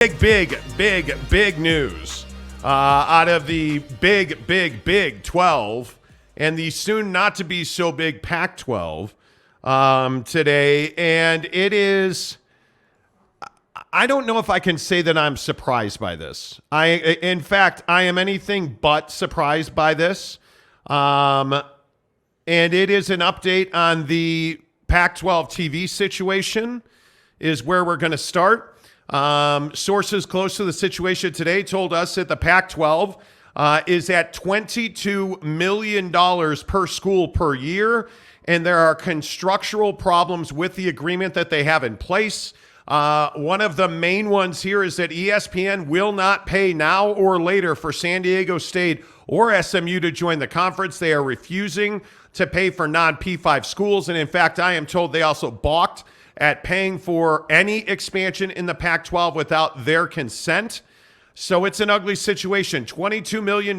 Big news out of the big 12 and the soon not to be so big Pac-12 today. And it is, I don't know if I can say that I'm surprised by this. In fact, I am anything but surprised by this. And it is an update on the Pac-12 TV situation is where we're going to start. Sources close to the situation today told us that the Pac-12 is at $22 million per school per year, and there are constructural problems with the agreement that they have in place. One of the main ones here is that ESPN will not pay now or later for San Diego State or SMU to join the conference. They are refusing to pay for non-P5 schools, and in fact, I am told they also balked at paying for any expansion in the Pac-12 without their consent. So it's an ugly situation. $22 million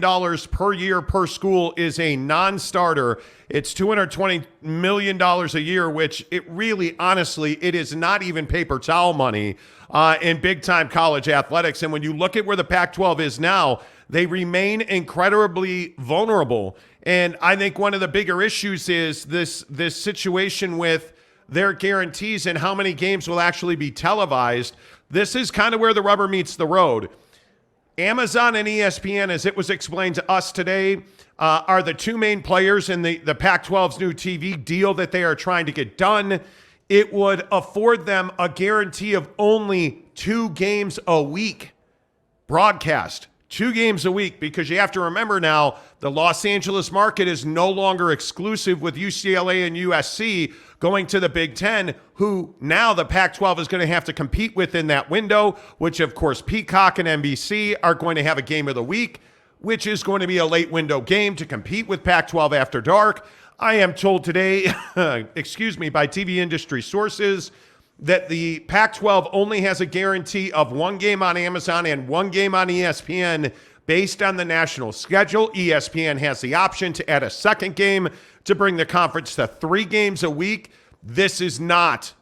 per year per school is a non-starter. It's $220 million a year, which it really, honestly, it is not even paper towel money in big-time college athletics. And when you look at where the Pac-12 is now, they remain incredibly vulnerable. And I think one of the bigger issues is this situation with their guarantees and how many games will actually be televised. This is kind of where the rubber meets the road. Amazon and ESPN, as it was explained to us today, are the two main players in the Pac-12's new TV deal that they are trying to get done. It would afford them a guarantee of only 2 games a week broadcast. 2 games a week, because you have to remember now, the Los Angeles market is no longer exclusive with UCLA and USC going to the Big Ten, who now the Pac-12 is going to have to compete within that window, which of course Peacock and NBC are going to have a game of the week, which is going to be a late window game to compete with Pac-12 After Dark. I am told today, by TV industry sources, that the Pac-12 only has a guarantee of 1 game on Amazon and 1 game on ESPN based on the national schedule. ESPN has the option to add a second game to bring the conference to 3 games a week. This is not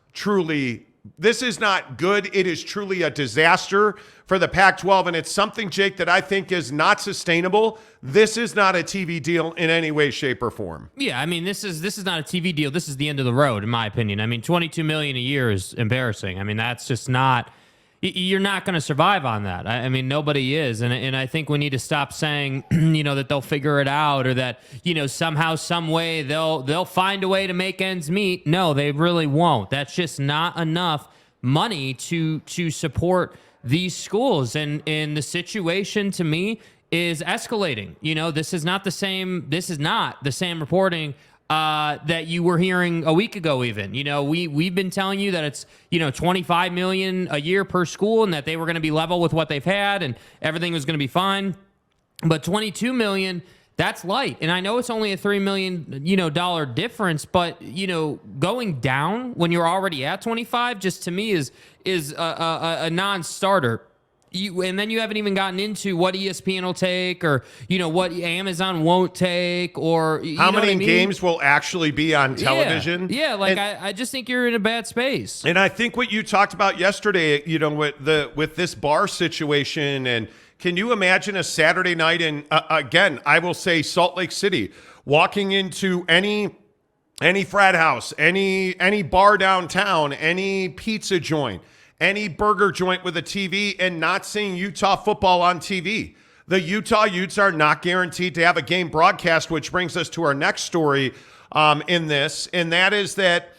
good. It is truly a disaster for the Pac-12, and it's something, Jake, that I think is not sustainable. This is not a TV deal in any way, shape, or form. Yeah, I mean, this is not a TV deal. This is the end of the road, in my opinion. I mean, $22 million a year is embarrassing. I mean, that's just not. You're not going to survive on that. I mean, nobody is, and I think we need to stop saying, that they'll figure it out, or that somehow, some way they'll find a way to make ends meet. No, they really won't. That's just not enough money to support these schools, and the situation to me is escalating. This is not the same reporting that you were hearing a week ago. Even we've been telling you that it's $25 million a year per school, and that they were going to be level with what they've had, and everything was going to be fine. But $22 million, that's light, and I know it's only a $3 million dollar difference, but going down when you're already at 25, just to me is a non-starter. And then you haven't even gotten into what ESPN will take, or what Amazon won't take, or how many games will actually be on television. I just think you're in a bad space. And I think what you talked about yesterday, with this bar situation, and can you imagine a Saturday night in again, I will say Salt Lake City, walking into any frat house, any bar downtown, any pizza joint, any burger joint with a TV, and not seeing Utah football on TV. The Utah Utes are not guaranteed to have a game broadcast, which brings us to our next story in this, and that is that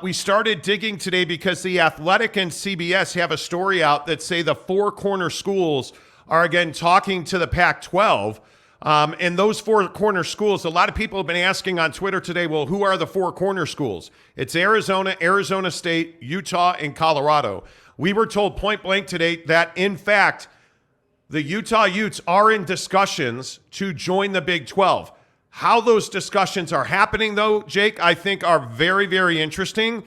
we started digging today because The Athletic and CBS have a story out that say the 4 corner schools are again talking to the Pac-12. And those 4 corner schools, a lot of people have been asking on Twitter today, well, who are the 4 corner schools? It's Arizona, Arizona State, Utah, and Colorado. We were told point blank today that, in fact, the Utah Utes are in discussions to join the Big 12. How those discussions are happening, though, Jake, I think are very, very interesting.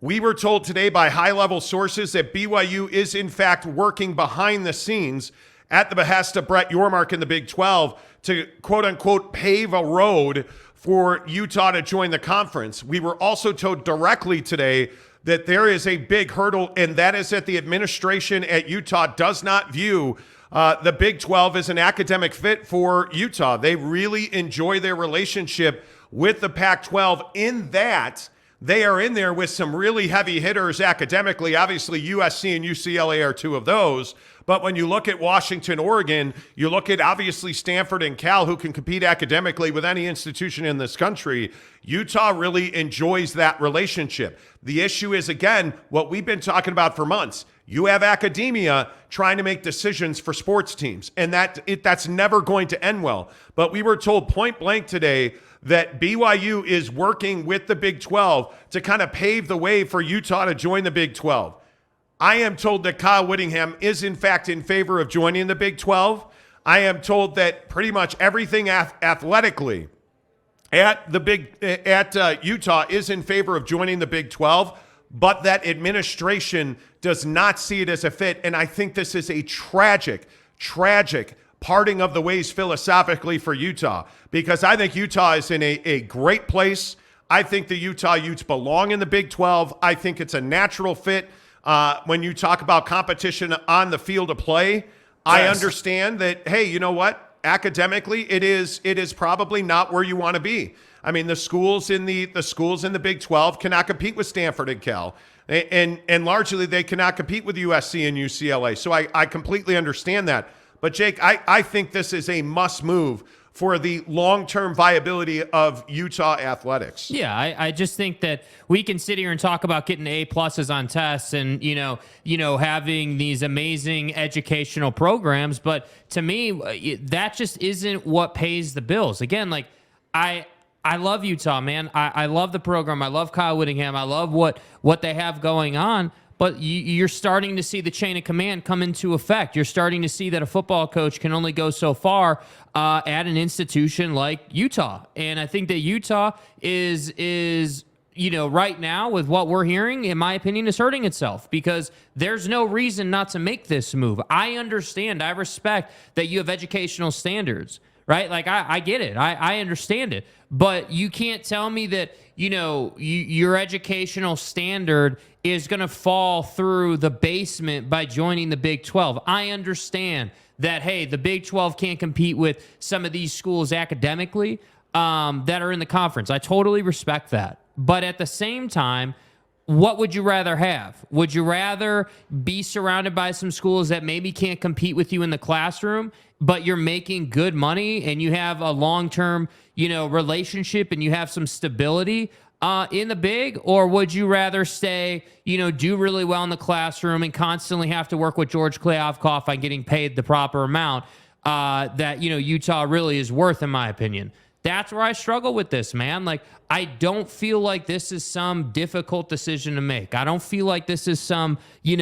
We were told today by high-level sources that BYU is, in fact, working behind the scenes at the behest of Brett Yormark in the Big 12 to, quote-unquote, pave a road for Utah to join the conference. We were also told directly today that there is a big hurdle, and that is that the administration at Utah does not view the Big 12 as an academic fit for Utah. They really enjoy their relationship with the Pac-12 in that they are in there with some really heavy hitters academically. Obviously, USC and UCLA are two of those. But when you look at Washington, Oregon, you look at obviously Stanford and Cal, who can compete academically with any institution in this country. Utah really enjoys that relationship. The issue is, again, what we've been talking about for months. You have academia trying to make decisions for sports teams, and that's never going to end well. But we were told point blank today that BYU is working with the Big 12 to kind of pave the way for Utah to join the Big 12. I am told that Kyle Whittingham is, in fact, in favor of joining the Big 12. I am told that pretty much everything athletically at Utah is in favor of joining the Big 12, but that administration does not see it as a fit. And I think this is a tragic parting of the ways philosophically for Utah, because I think Utah is in a great place. I think the Utah Utes belong in the Big 12. I think it's a natural fit when you talk about competition on the field of play. Yes. I understand that, hey, you know what? Academically, it is probably not where you want to be. I mean, the schools in the Big 12 cannot compete with Stanford and Cal. And largely they cannot compete with USC and UCLA. So I completely understand that. But, Jake, I think this is a must move for the long-term viability of Utah athletics. Yeah, I just think that we can sit here and talk about getting A+ on tests and, having these amazing educational programs. But to me, that just isn't what pays the bills. Again, like I love Utah, man. I love the program. I love Kyle Whittingham. I love what they have going on. But you're starting to see the chain of command come into effect. You're starting to see that a football coach can only go so far at an institution like Utah. And I think that Utah is right now with what we're hearing, in my opinion, is hurting itself because there's no reason not to make this move. I understand. I respect that you have educational standards, right? Like, I get it. I understand it. But you can't tell me that, your educational standard is going to fall through the basement by joining the Big 12. I understand that, hey, the Big 12 can't compete with some of these schools academically that are in the conference. I totally respect that. But at the same time, what would you rather have? Would you rather be surrounded by some schools that maybe can't compete with you in the classroom, but you're making good money and you have a long-term, relationship and you have some stability in the Big? Or would you rather stay, do really well in the classroom and constantly have to work with George Kliavkoff on getting paid the proper amount that, Utah really is worth, in my opinion? That's where I struggle with this, man. Like, I don't feel like this is some difficult decision to make. I don't feel like this is some, you're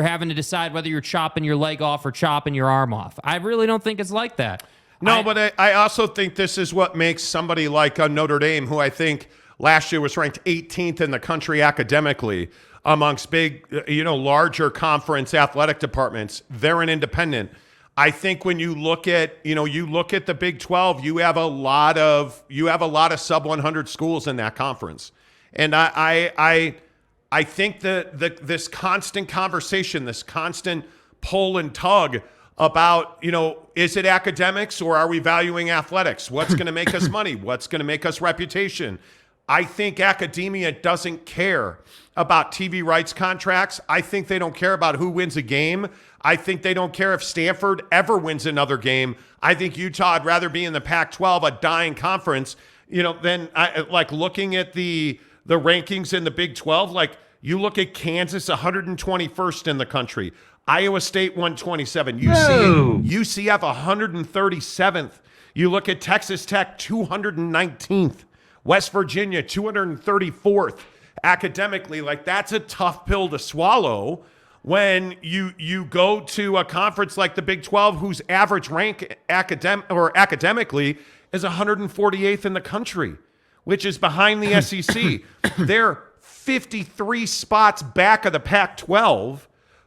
having to decide whether you're chopping your leg off or chopping your arm off. I really don't think it's like that. No, but I also think this is what makes somebody like Notre Dame, who I think last year was ranked 18th in the country academically amongst big, larger conference athletic departments. They're an independent. I think when you look at, the Big 12, you have a lot of sub 100 schools in that conference. And I think that this constant conversation, this constant pull and tug about, is it academics or are we valuing athletics? What's going to make us money? What's going to make us reputation? I think academia doesn't care about TV rights contracts. I think they don't care about who wins a game. I think they don't care if Stanford ever wins another game. I think Utah would rather be in the Pac-12, a dying conference, than looking at the rankings in the Big 12. Like, you look at Kansas, 121st in the country. Iowa State, 127. UCF, 137th. You look at Texas Tech, 219th. West Virginia, 234th. Academically, like, that's a tough pill to swallow when you go to a conference like the Big 12, whose average rank academically is 148th in the country, which is behind the SEC. They're 53 spots back of the Pac-12,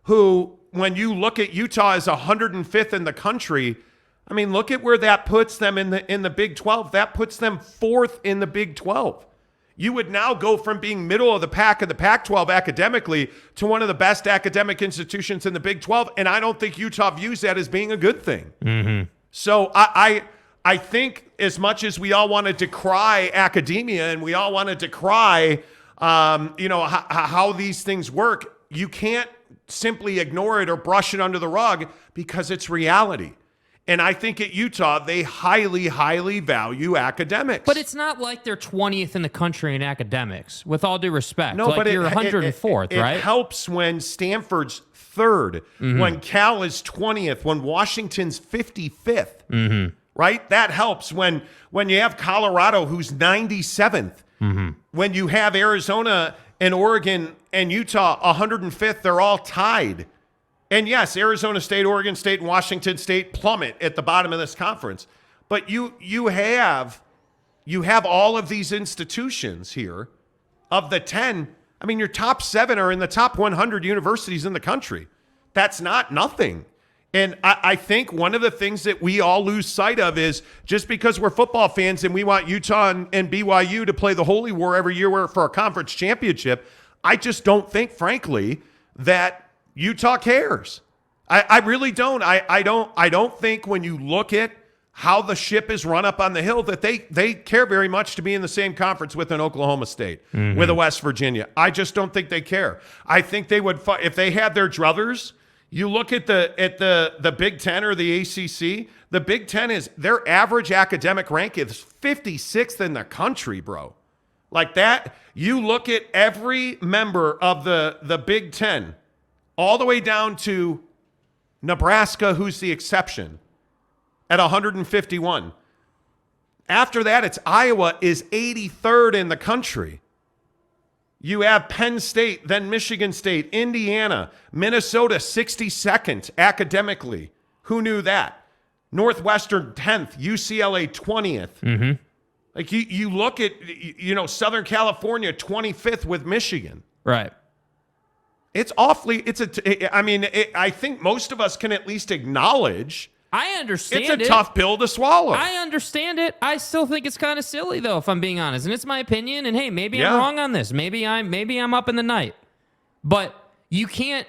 who, when you look at Utah as 105th in the country, I mean, look at where that puts them in the Big 12. That puts them 4th in the Big 12. You would now go from being middle of the pack of the Pac-12 academically to one of the best academic institutions in the Big 12, and I don't think Utah views that as being a good thing. So I think as much as we all want to decry academia and we all want to decry, how these things work, you can't simply ignore it or brush it under the rug because it's reality. And I think at Utah, they highly, highly value academics. But it's not like they're 20th in the country in academics, with all due respect. No, like but you're 104th, right? It helps when Stanford's third, when Cal is 20th, when Washington's 55th, right? That helps when you have Colorado, who's 97th, when you have Arizona and Oregon and Utah 105th, they're all tied. And yes, Arizona State, Oregon State, and Washington State plummet at the bottom of this conference. But you have all of these institutions here. Of the 10, I mean, your top 7 are in the top 100 universities in the country. That's not nothing. And I think one of the things that we all lose sight of is just because we're football fans and we want Utah and BYU to play the Holy War every year for a conference championship, I just don't think, frankly, that Utah cares. I really don't. I don't think when you look at how the ship is run up on the hill that they care very much to be in the same conference with an Oklahoma State, with a West Virginia. I just don't think they care. I think they would, if they had their druthers. You look at the Big Ten or the ACC. The Big Ten is their average academic rank is 56th in the country, bro. Like that. You look at every member of the Big Ten, all the way down to Nebraska, who's the exception, at 151. After that, it's Iowa is 83rd in the country. You have Penn State, then Michigan State, Indiana, Minnesota 62nd academically. Who knew that? Northwestern 10th, UCLA 20th. Like you look at, Southern California 25th with Michigan. Right. It's awfully, I think most of us can at least acknowledge I understand it's a tough pill to swallow. I understand it. I still think it's kind of silly, though, if I'm being honest. And it's my opinion. And hey, maybe I'm wrong on this. Maybe I'm up in the night. But you can't,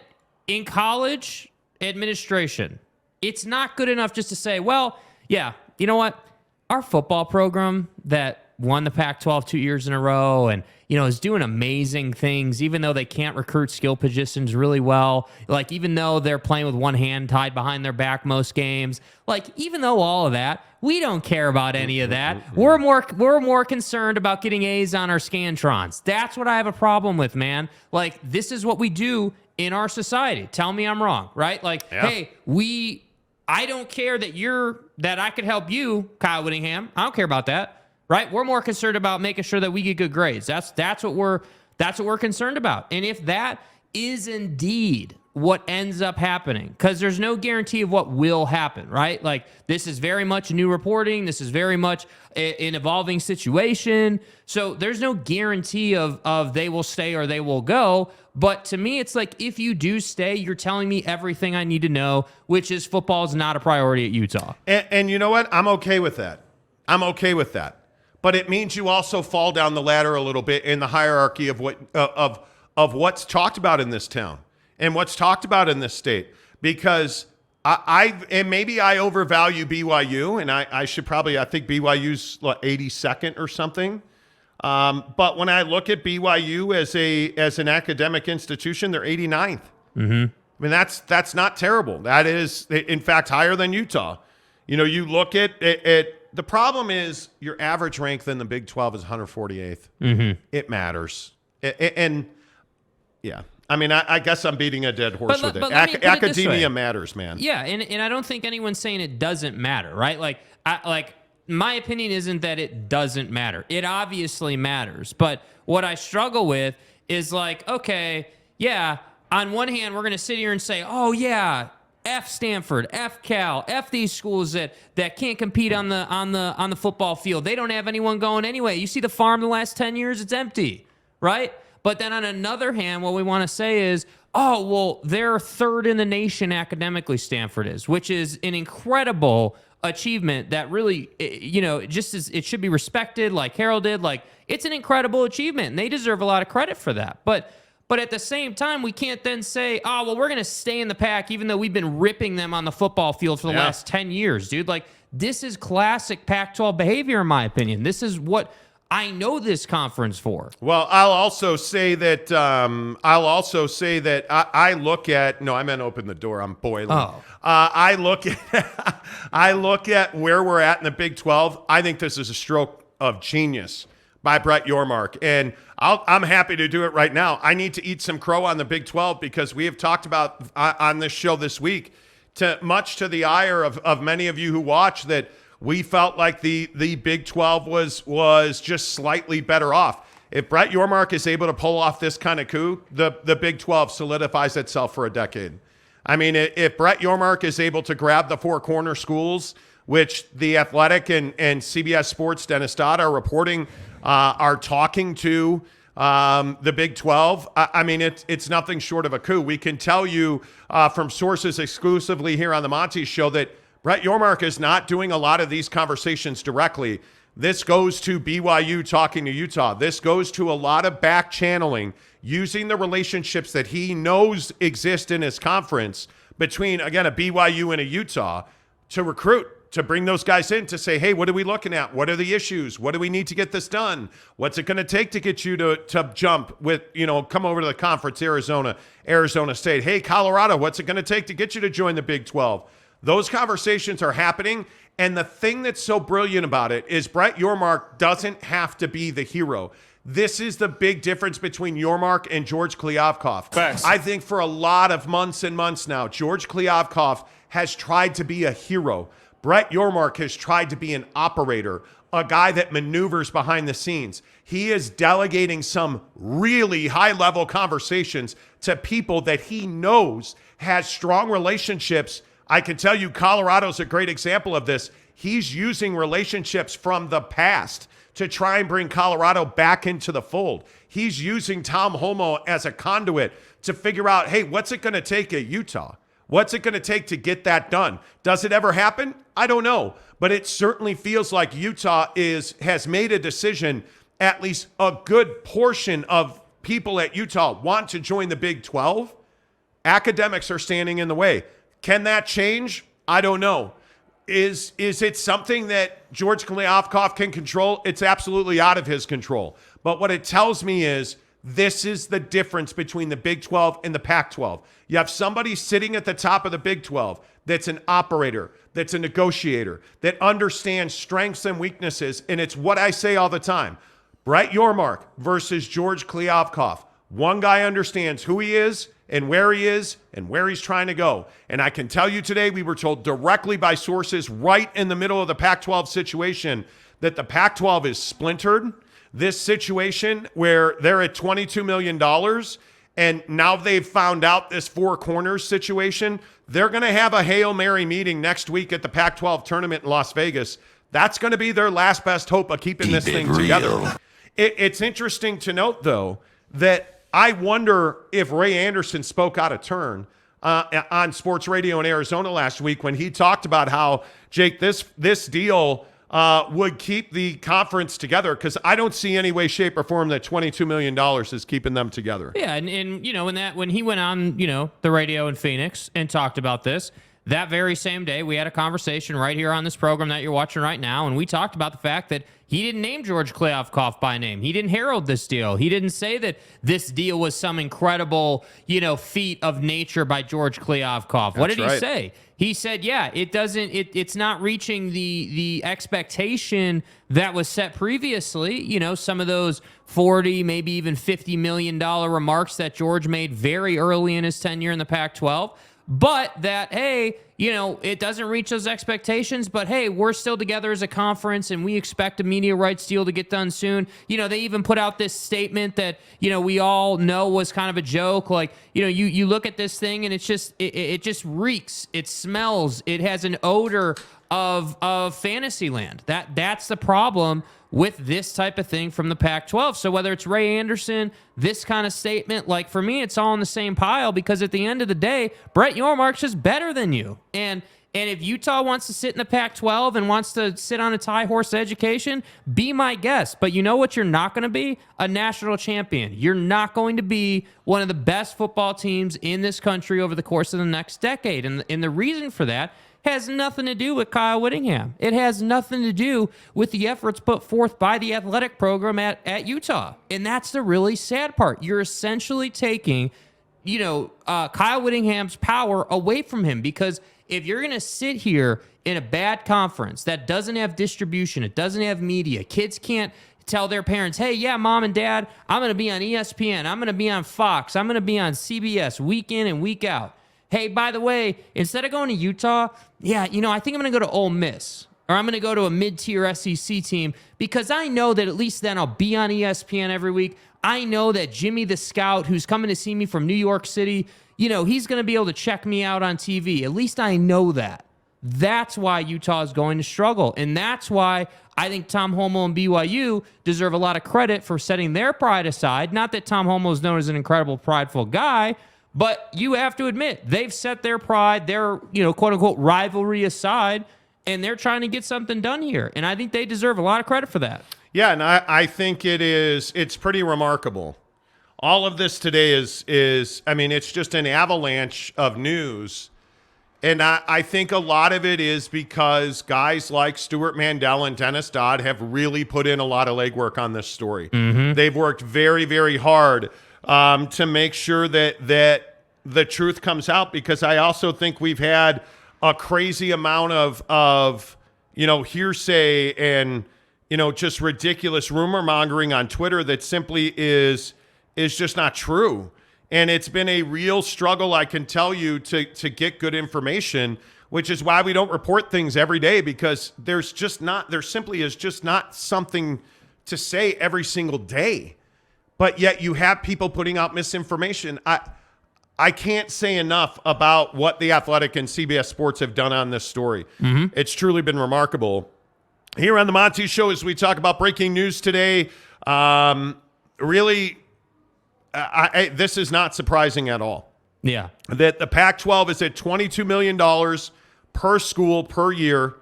in college administration, it's not good enough just to say, well, yeah, you know what? Our football program that won the Pac-12 2 years in a row and, is doing amazing things, even though they can't recruit skill positions really well. Like, even though they're playing with one hand tied behind their back most games, like, even though all of that, we don't care about any of that. We're more concerned about getting A's on our Scantrons. That's what I have a problem with, man. Like, this is what we do in our society. Tell me I'm wrong, right? Like, hey, I don't care that I could help you, Kyle Whittingham. I don't care about that. Right? We're more concerned about making sure that we get good grades. That's what we're concerned about. And if that is indeed what ends up happening, because there's no guarantee of what will happen, right? Like, this is very much new reporting. This is very much an evolving situation. So there's no guarantee of they will stay or they will go. But to me, it's like, if you do stay, you're telling me everything I need to know, which is football is not a priority at Utah. And you know what? I'm okay with that. But it means you also fall down the ladder a little bit in the hierarchy of what's talked about in this town and what's talked about in this state. Because maybe I overvalue BYU, and I think BYU's 82nd or something. But when I look at BYU as an academic institution, they're 89th. I mean, that's not terrible. That is, in fact, higher than Utah. You look at the problem is your average rank in the Big 12 is 148th. It matters. And I guess I'm beating a dead horse with it. Academia matters, man. Yeah, and I don't think anyone's saying it doesn't matter, right? Like my opinion isn't that it doesn't matter. It obviously matters. But what I struggle with is like, okay, yeah, on one hand, we're going to sit here and say, oh, yeah, F Stanford, F Cal, F these schools that can't compete on the football field. They don't have anyone going anyway. You see the farm the last 10 years, it's empty, right? But then on another hand, what we want to say is, oh, well, they're third in the nation academically, Stanford is, which is an incredible achievement that really, just as it should be respected, like Harold did. Like, it's an incredible achievement, and they deserve a lot of credit for that. But at the same time, we can't then say, oh, well, we're going to stay in the pack, even though we've been ripping them on the football field for the last 10 years, dude. Like, this is classic Pac-12 behavior, in my opinion. This is what I know this conference for. Well, I'll also say that I look at, no, I meant open the door. I'm boiling. Oh. I look at where we're at in the Big 12. I think this is a stroke of genius by Brett Yormark, and I'm happy to do it right now. I need to eat some crow on the Big 12 because we have talked about on this show this week, much to the ire of many of you who watch, that we felt like the Big 12 was just slightly better off. If Brett Yormark is able to pull off this kind of coup, the Big 12 solidifies itself for a decade. I mean, if Brett Yormark is able to grab the four corner schools, which The Athletic and CBS Sports Dennis Dodd are reporting are talking to the Big 12, I mean, it's nothing short of a coup. We can tell you from sources exclusively here on the Monty Show that Brett Yormark is not doing a lot of these conversations directly. This goes to BYU talking to Utah. This goes to a lot of back channeling, using the relationships that he knows exist in his conference between, again, a BYU and a Utah to recruit, to bring those guys in to say, hey, what are we looking at? What are the issues? What do we need to get this done? What's it going to take to get you to jump with, come over to the conference, Arizona State. Hey, Colorado, what's it going to take to get you to join the Big 12? Those conversations are happening. And the thing that's so brilliant about it is Brett Yormark doesn't have to be the hero. This is the big difference between Yormark and George Kliavkoff. Facts. I think for a lot of months and months now, George Kliavkoff has tried to be a hero. Brett Yormark has tried to be an operator, a guy that maneuvers behind the scenes. He is delegating some really high-level conversations to people that he knows has strong relationships. I can tell you Colorado's a great example of this. He's using relationships from the past to try and bring Colorado back into the fold. He's using Tom Holmoe as a conduit to figure out, hey, what's it going to take at Utah? What's it going to take to get that done? Does it ever happen? I don't know. But it certainly feels like Utah has made a decision. At least a good portion of people at Utah want to join the Big 12. Academics are standing in the way. Can that change? I don't know. Is it something that George Kliavkoff can control? It's absolutely out of his control. But what it tells me is this is the difference between the Big 12 and the Pac-12. You have somebody sitting at the top of the Big 12 that's an operator, that's a negotiator, that understands strengths and weaknesses. And it's what I say all the time. Brett Yormark versus George Kliavkoff. One guy understands who he is and where he's trying to go. And I can tell you today, we were told directly by sources right in the middle of the Pac-12 situation that the Pac-12 is splintered. This situation where they're at $22 million and now they've found out this four corners situation, they're going to have a Hail Mary meeting next week at the Pac-12 tournament in Las Vegas. That's going to be their last best hope of keeping this thing together. It's interesting to note, though, that I wonder if Ray Anderson spoke out of turn on sports radio in Arizona last week when he talked about how, Jake, this deal would keep the conference together, because I don't see any way, shape, or form that $22 million is keeping them together. Yeah, and when he went on, the radio in Phoenix and talked about this, that very same day, we had a conversation right here on this program that you're watching right now, and we talked about the fact that he didn't name George Kliavkoff by name. He didn't herald this deal. He didn't say that this deal was some incredible, feat of nature by George Kliavkoff. What did he say? He said, yeah, it's not reaching the expectation that was set previously. Some of those 40, maybe even $50 million remarks that George made very early in his tenure in the Pac-12. But that, hey, it doesn't reach those expectations, but hey, we're still together as a conference and we expect a media rights deal to get done soon. They even put out this statement that, we all know was kind of a joke. Like, you look at this thing and it's just, it just reeks. It smells. It has an odor of Fantasyland. That's the problem with this type of thing from the Pac-12. So whether it's Ray Anderson, this kind of statement, like for me, it's all in the same pile, because at the end of the day, Brett Yormark's just better than you. And And if Utah wants to sit in the Pac-12 and wants to sit on its high horse education, be my guest. But you know what you're not going to be? A national champion. You're not going to be one of the best football teams in this country over the course of the next decade. And the reason for that has nothing to do with Kyle Whittingham. It has nothing to do with the efforts put forth by the athletic program at Utah. And that's the really sad part. You're essentially taking, Kyle Whittingham's power away from him, because if you're going to sit here in a bad conference that doesn't have distribution, it doesn't have media, kids can't tell their parents, hey, yeah, mom and dad, I'm going to be on ESPN, I'm going to be on Fox, I'm going to be on CBS week in and week out. Hey, by the way, instead of going to Utah, I think I'm going to go to Ole Miss, or I'm going to go to a mid-tier SEC team, because I know that at least then I'll be on ESPN every week. I know that Jimmy the Scout, who's coming to see me from New York City, he's going to be able to check me out on TV. At least I know that. That's why Utah is going to struggle. And that's why I think Tom Homo and BYU deserve a lot of credit for setting their pride aside. Not that Tom Homo is known as an incredible, prideful guy, but you have to admit, they've set their pride, their, quote-unquote rivalry aside, and they're trying to get something done here. And I think they deserve a lot of credit for that. Yeah, and I think it's pretty remarkable. All of this today is it's just an avalanche of news. And I think a lot of it is because guys like Stuart Mandel and Dennis Dodd have really put in a lot of legwork on this story. Mm-hmm. They've worked very, very hard to make sure that the truth comes out, because I also think we've had a crazy amount of hearsay and just ridiculous rumor mongering on Twitter that simply is just not true. And it's been a real struggle, I can tell you, to get good information, which is why we don't report things every day, because there simply is just not something to say every single day. But yet you have people putting out misinformation. I can't say enough about what The Athletic and CBS Sports have done on this story. Mm-hmm. It's truly been remarkable. Here on the Monty Show, as we talk about breaking news today, this is not surprising at all. Yeah. That the Pac-12 is at $22 million per school per year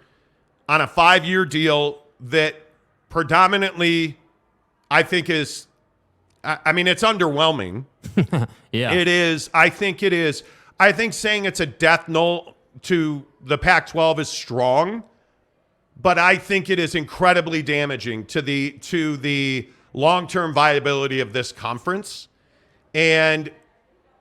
on a 5-year deal that predominantly, I think, is... it's underwhelming. Yeah. It is. I think it is. I think saying it's a death knell to the Pac-12 is strong, but I think it is incredibly damaging to the long-term viability of this conference. And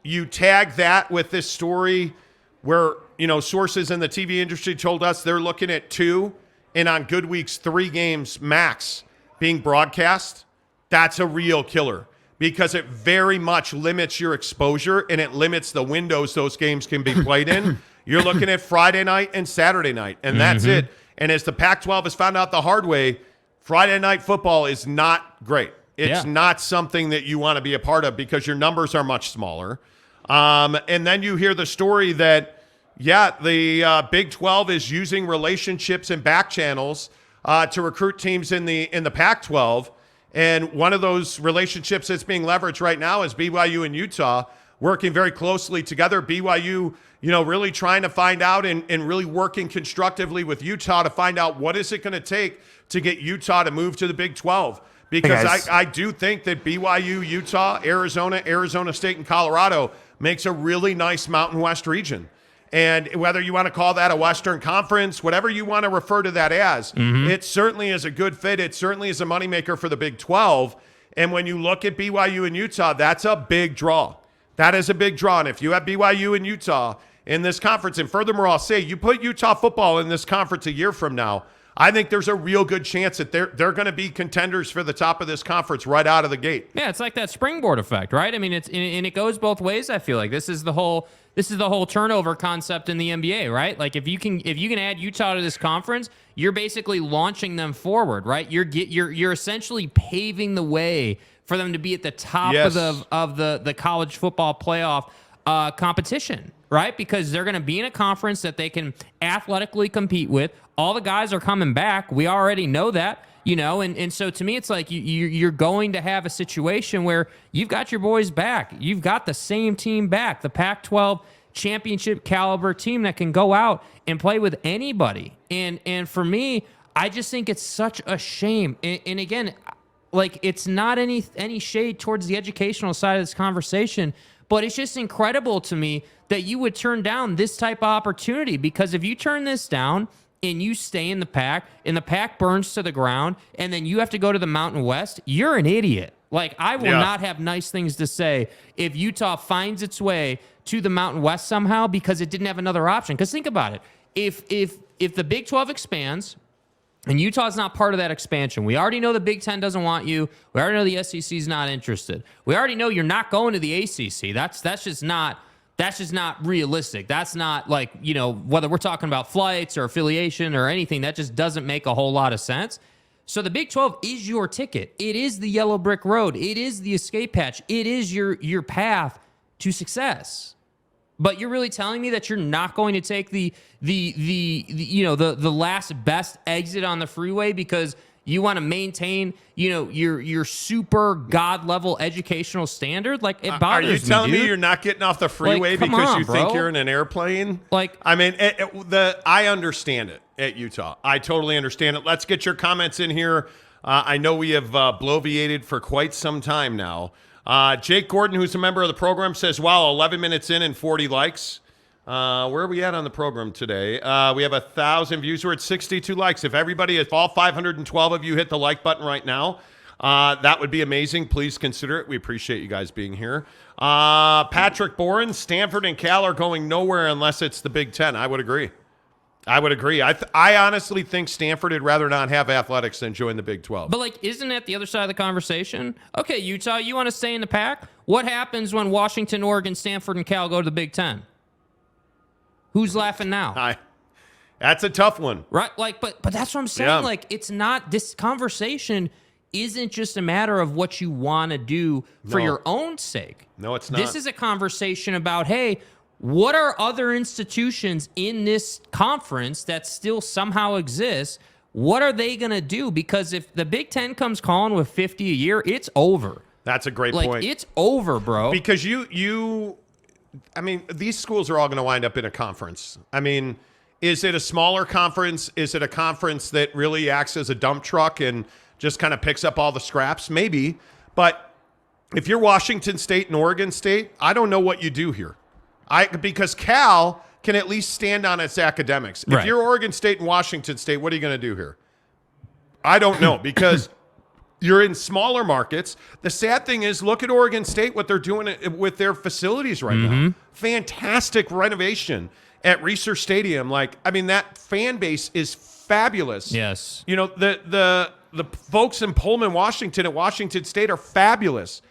you tag that with this story where, sources in the TV industry told us they're looking at 2, and on good weeks, 3 games max being broadcast. That's a real killer, because it very much limits your exposure and it limits the windows those games can be played in. You're looking at Friday night and Saturday night, and that's it. And as the Pac-12 has found out the hard way, Friday night football is not great. It's not something that you want to be a part of, because your numbers are much smaller. And then you hear the story that, the Big 12 is using relationships and back channels to recruit teams in the Pac-12. And one of those relationships that's being leveraged right now is BYU and Utah working very closely together. BYU, really trying to find out and really working constructively with Utah to find out what is it going to take to get Utah to move to the Big 12. Because I do think that BYU, Utah, Arizona State, and Colorado makes a really nice Mountain West region. And whether you want to call that a Western Conference, whatever you want to refer to that as, it certainly is a good fit. It certainly is a moneymaker for the Big 12. And when you look at BYU and Utah, that's a big draw. That is a big draw. And if you have BYU and Utah in this conference, and furthermore, I'll say, you put Utah football in this conference a year from now, I think there's a real good chance that they're going to be contenders for the top of this conference right out of the gate. Yeah, it's like that springboard effect, right? It goes both ways. I feel like this is the whole turnover concept in the NBA, right? Like if you can add Utah to this conference, you're basically launching them forward, right? You're essentially paving the way for them to be at the top of the college football playoff competition, right? Because they're going to be in a conference that they can athletically compete with. All the guys are coming back. We already know that, and so to me, it's like you're going to have a situation where you've got your boys back. You've got the same team back. The Pac-12 championship caliber team that can go out and play with anybody. And for me, I just think it's such a shame. And again, like, it's not any shade towards the educational side of this conversation, but it's just incredible to me that you would turn down this type of opportunity, because if you turn this down and you stay in the pack and the pack burns to the ground and then you have to go to the Mountain West, you're an idiot. Like, I will not have nice things to say if Utah finds its way to the Mountain West somehow because it didn't have another option. Because think about it. If the Big 12 expands, and Utah's not part of that expansion. We already know the Big Ten doesn't want you. We already know the SEC's not interested. We already know you're not going to the ACC. That's just not realistic. That's not, like, you know, whether we're talking about flights or affiliation or anything, that just doesn't make a whole lot of sense. So the Big 12 is your ticket. It is the yellow brick road. It is the escape hatch. It is your path to success. But you're really telling me that you're not going to take the last best exit on the freeway because you want to maintain, you know, your super god level educational standard? Like, it bothers me. Are you telling me you're not getting off the freeway because you think you're in an airplane? Like, I mean, I understand it at Utah. I totally understand it. Let's get your comments in here. I know we have bloviated for quite some time now. Jake Gordon, who's a member of the program, says, wow, 11 minutes in and 40 likes. Where are we at on the program today? We have 1,000 views. We're at 62 likes. If all 512 of you hit the like button right now, that would be amazing. Please consider it. We appreciate you guys being here. Patrick Boren, Stanford and Cal are going nowhere unless it's the Big Ten. I would agree. I honestly think Stanford would rather not have athletics than join the Big 12. But, like, isn't that the other side of the conversation? Okay, Utah, you want to stay in the pack? What happens when Washington, Oregon, Stanford, and Cal go to the Big Ten? Who's laughing now? That's a tough one. Right? Like, but that's what I'm saying. Yeah. Like, it's not, this conversation isn't just a matter of what you want to do for your own sake. No, it's not. This is a conversation about, hey, what are other institutions in this conference that still somehow exist? What are they going to do? Because if the Big Ten comes calling with 50 a year, it's over. That's a great point. Like, it's over, bro. Because I mean, these schools are all going to wind up in a conference. I mean, is it a smaller conference? Is it a conference that really acts as a dump truck and just kind of picks up all the scraps? Maybe. But if you're Washington State and Oregon State, I don't know what you do here. Because Cal can at least stand on its academics. Right. If you're Oregon State and Washington State, what are you going to do here? I don't know, because you're in smaller markets. The sad thing is, look at Oregon State, what they're doing with their facilities right now. Fantastic renovation at Research Stadium. Like, I mean, that fan base is fabulous. Yes. You know, the folks in Pullman, Washington at Washington State are fabulous.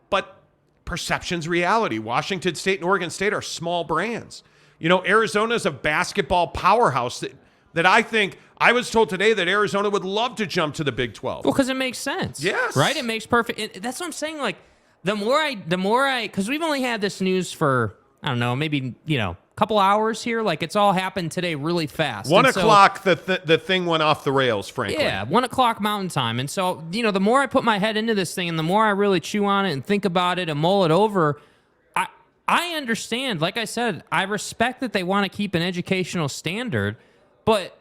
But perception's reality. Washington State and Oregon State are small brands. You know, Arizona's a basketball powerhouse that I think, I was told today that Arizona would love to jump to the Big 12. Well, because it makes sense. Yes. Right? It makes perfect. That's what I'm saying. Like, the more I, because we've only had this news for, I don't know, maybe, you know, a couple hours here. Like, it's all happened today really fast. 1 o'clock, the thing went off the rails, frankly. Yeah, 1 o'clock Mountain Time. And so, you know, the more I put my head into this thing and the more I really chew on it and think about it and mull it over, I understand. Like I said, I respect that they want to keep an educational standard, but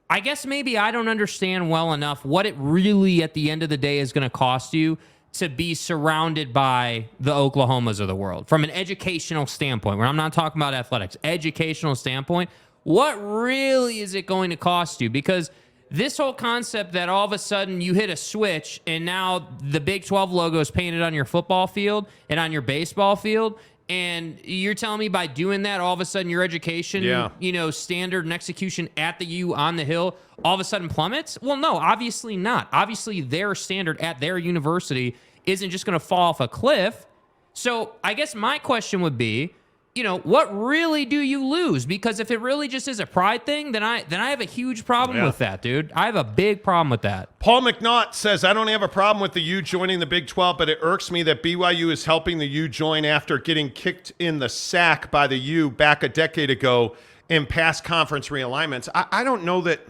I guess maybe I don't understand well enough what it really, at the end of the day, is going to cost you to be surrounded by the Oklahomas of the world. From an educational standpoint, where I'm not talking about athletics, educational standpoint, what really is it going to cost you? Because this whole concept that all of a sudden you hit a switch and now the Big 12 logo is painted on your football field and on your baseball field, and you're telling me by doing that, all of a sudden your education, you know, standard and execution at the U on the Hill, all of a sudden plummets? Well, no, obviously not. Obviously, their standard at their university isn't just going to fall off a cliff. So I guess my question would be, you know, what really do you lose? Because if it really just is a pride thing, then I have a huge problem with that, dude. I have a big problem with that. Paul McNaught says, I don't have a problem with the U joining the Big 12, but it irks me that BYU is helping the U join after getting kicked in the sack by the U back a decade ago in past conference realignments. I don't know that.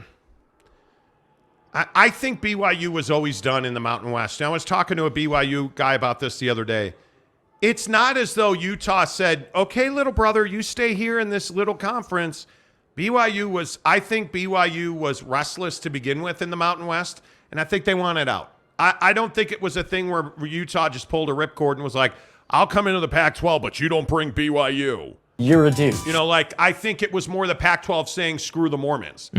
I think BYU was always done in the Mountain West. And I was talking to a BYU guy about this the other day. It's not as though Utah said, okay, little brother, you stay here in this little conference. I think BYU was restless to begin with in the Mountain West, and I think they wanted out. I don't think it was a thing where Utah just pulled a ripcord and was like, I'll come into the Pac-12, but you don't bring BYU. You're a dude. I think it was more the Pac-12 saying, screw the Mormons.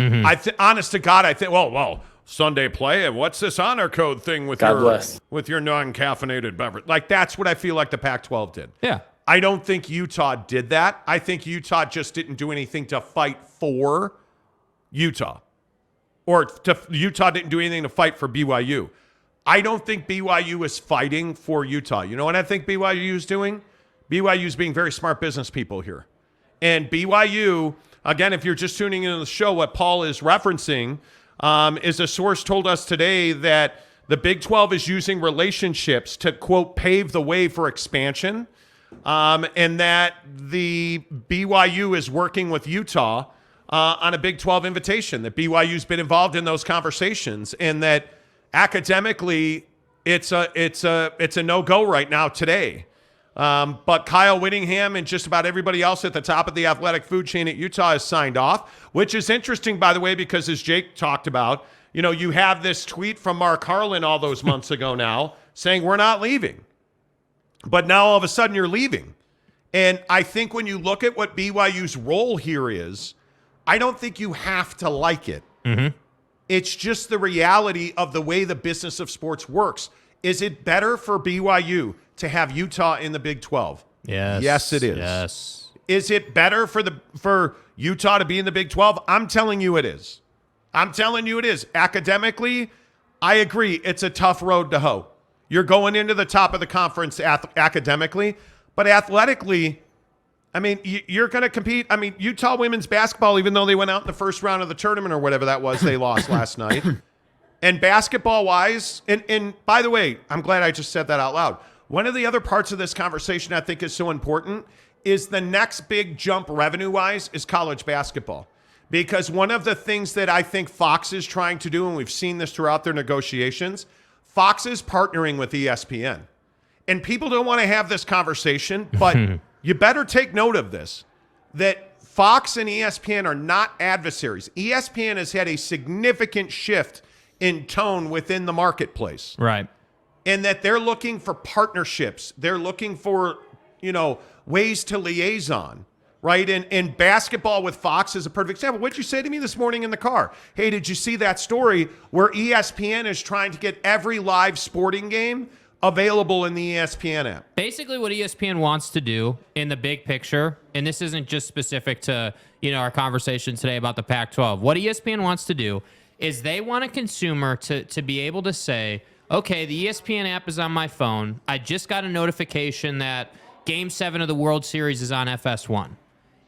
Honest to God, I think, well, Sunday play, and what's this honor code thing with your non-caffeinated beverage? Like, that's what I feel like the Pac-12 did. Yeah. I don't think Utah did that. I think Utah just didn't do anything to fight for Utah. Utah didn't do anything to fight for BYU. I don't think BYU is fighting for Utah. You know what I think BYU is doing? BYU is being very smart business people here. And BYU, again, if you're just tuning into the show, what Paul is referencing is a source told us today that the Big 12 is using relationships to, quote, pave the way for expansion, and that the BYU is working with Utah on a Big 12 invitation, that BYU's been involved in those conversations, and that academically it's a no-go right now today. But Kyle Whittingham and just about everybody else at the top of the athletic food chain at Utah has signed off, which is interesting, by the way, because as Jake talked about, you have this tweet from Mark Harlan all those months ago now saying we're not leaving. But now all of a sudden you're leaving. And I think when you look at what BYU's role here is, I don't think you have to like it. Mm-hmm. It's just the reality of the way the business of sports works. Is it better for BYU to have Utah in the Big 12? Yes. Yes, it is. Yes. Is it better for Utah to be in the Big 12? I'm telling you it is. Academically, I agree. It's a tough road to hoe. You're going into the top of the conference academically, but athletically, I mean, you're going to compete. I mean, Utah women's basketball, even though they went out in the first round of the tournament or whatever that was, they lost last night. And basketball-wise, and by the way, I'm glad I just said that out loud. One of the other parts of this conversation I think is so important is the next big jump revenue-wise is college basketball. Because one of the things that I think Fox is trying to do, and we've seen this throughout their negotiations, Fox is partnering with ESPN. And people don't want to have this conversation, but you better take note of this, that Fox and ESPN are not adversaries. ESPN has had a significant shift in tone within the marketplace. Right. And that they're looking for partnerships. They're looking for, ways to liaison, right? And basketball with Fox is a perfect example. What'd you say to me this morning in the car? Hey, did you see that story where ESPN is trying to get every live sporting game available in the ESPN app? Basically what ESPN wants to do in the big picture, and this isn't just specific to, our conversation today about the Pac-12. What ESPN wants to do is they want a consumer to be able to say, okay, the ESPN app is on my phone. I just got a notification that Game 7 of the World Series is on FS1.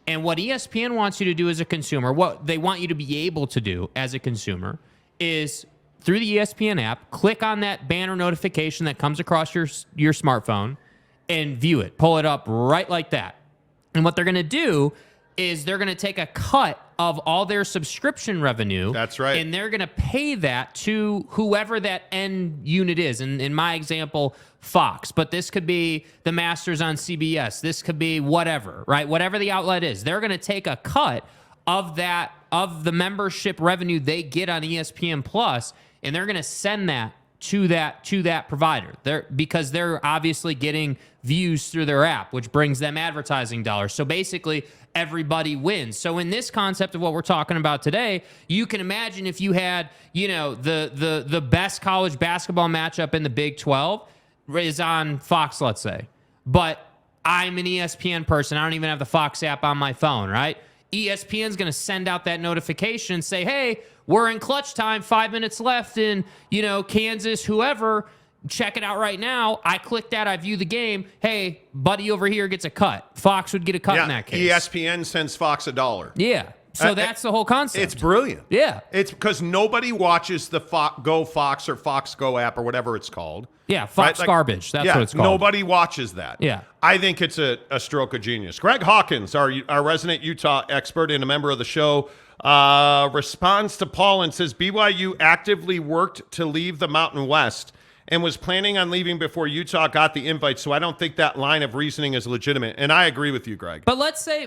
And what ESPN wants you to do as a consumer, what they want you to be able to do as a consumer, is through the ESPN app, click on that banner notification that comes across your smartphone and view it. Pull it up right like that. And what they're going to do is they're going to take a cut of all their subscription revenue. That's right. And they're going to pay that to whoever that end unit is. And in my example, Fox. But this could be the Masters on CBS. This could be whatever, right? Whatever the outlet is. They're going to take a cut of that, of the membership revenue they get on ESPN Plus, and they're going to send that to that provider. Because they're obviously getting views through their app, which brings them advertising dollars. So basically, everybody wins. So in this concept of what we're talking about today, you can imagine if you had, the best college basketball matchup in the Big 12 is on Fox, let's say. But I'm an ESPN person. I don't even have the Fox app on my phone, right? ESPN's going to send out that notification and say, hey, we're in clutch time, 5 minutes left in, Kansas, whoever. Check it out right now. I click that. I view the game. Hey, buddy over here gets a cut. Fox would get a cut in that case. ESPN sends Fox $1. Yeah. So that's the whole concept. It's brilliant. Yeah. It's because nobody watches the Go Fox or Fox Go app or whatever it's called. Yeah, Fox garbage. That's what it's called. Nobody watches that. Yeah. I think it's a stroke of genius. Greg Hawkins, our resident Utah expert and a member of the show, responds to Paul and says BYU actively worked to leave the Mountain West and was planning on leaving before Utah got the invite. So I don't think that line of reasoning is legitimate. And I agree with you, Greg. But let's say,